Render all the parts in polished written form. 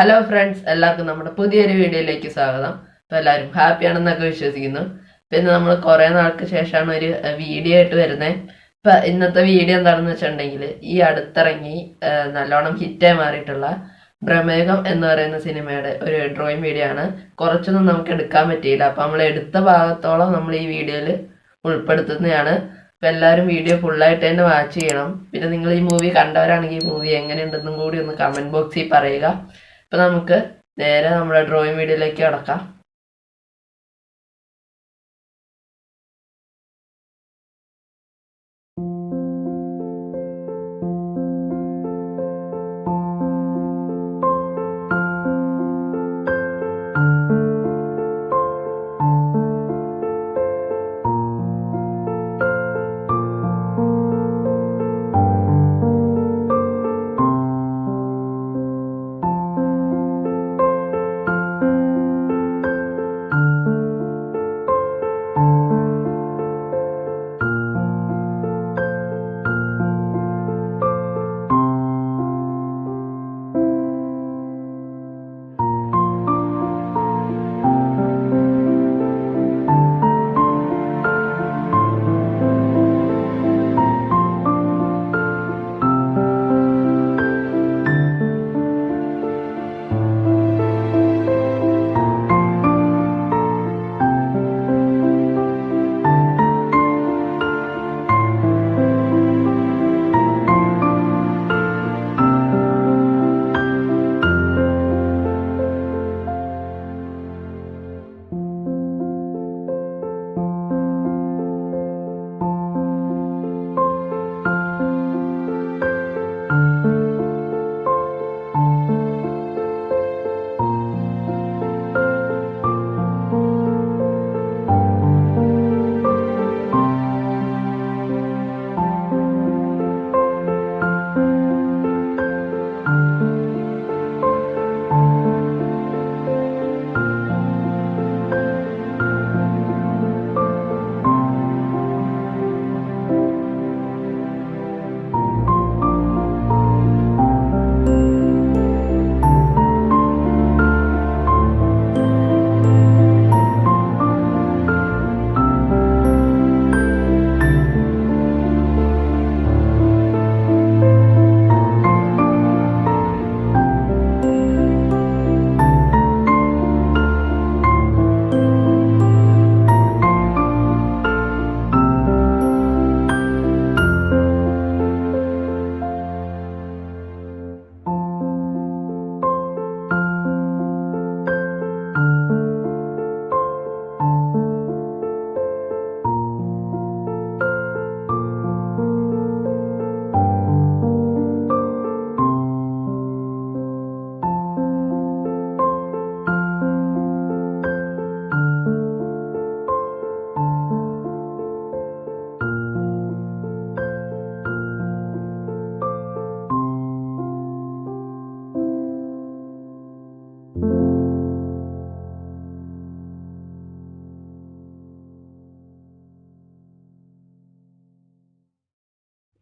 Hello friends, എല്ലാവർക്കും നമ്മുടെ പുതിയൊരു വീഡിയോയിലേക്ക് സ്വാഗതം. അപ്പോൾ എല്ലാവരും ഹാപ്പിയാണെന്നൊക്കെ വിശ്വസിക്കുന്നു. പിന്നെ നമ്മൾ കുറേ നാൾക്ക് ശേഷമാണ് ഒരു വീഡിയോ ആയിട്ട് വരുന്നത്. ഇപ്പം ഇന്നത്തെ വീഡിയോ എന്താണെന്ന് വെച്ചിട്ടുണ്ടെങ്കിൽ, ഈ അടുത്തിറങ്ങി നല്ലോണം ഹിറ്റായി മാറിയിട്ടുള്ള പ്രമേഹം എന്ന് പറയുന്ന സിനിമയുടെ ഒരു ഡ്രോയിങ് വീഡിയോ ആണ്. കുറച്ചൊന്നും നമുക്ക് എടുക്കാൻ പറ്റിയില്ല, അപ്പം നമ്മൾ എടുത്ത ഭാഗത്തോളം നമ്മൾ ഈ വീഡിയോയിൽ ഉൾപ്പെടുത്തുന്നതാണ്. അപ്പം എല്ലാവരും വീഡിയോ ഫുള്ളായിട്ട് തന്നെ വാച്ച് ചെയ്യണം. പിന്നെ നിങ്ങൾ ഈ മൂവി കണ്ടവരാണെങ്കിൽ ഈ മൂവി എങ്ങനെയുണ്ടെന്നും കൂടി ഒന്ന് കമൻറ്റ് ബോക്സിൽ പറയുക. അപ്പം നമുക്ക് നേരെ നമ്മുടെ ഡ്രോയിങ് വീഡിയോയിലേക്ക് കടക്കാം.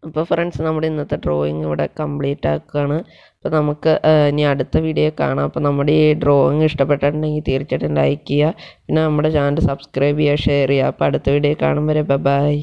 അപ്പോൾ ഫ്രണ്ട്സ്, നമ്മുടെ ഇന്നത്തെ ഡ്രോയിങ് ഇവിടെ കംപ്ലീറ്റ് ആക്കുകയാണ്. അപ്പോൾ നമുക്ക് ഇനി അടുത്ത വീഡിയോ കാണാം. അപ്പോൾ നമ്മുടെ ഈ ഡ്രോയിങ് ഇഷ്ടപ്പെട്ടിട്ടുണ്ടെങ്കിൽ തീർച്ചയായിട്ടും ലൈക്ക് ചെയ്യുക. പിന്നെ നമ്മുടെ ചാനൽ സബ്സ്ക്രൈബ് ചെയ്യുക, ഷെയർ ചെയ്യുക. അപ്പോൾ അടുത്ത വീഡിയോ കാണും വരെ ബൈ.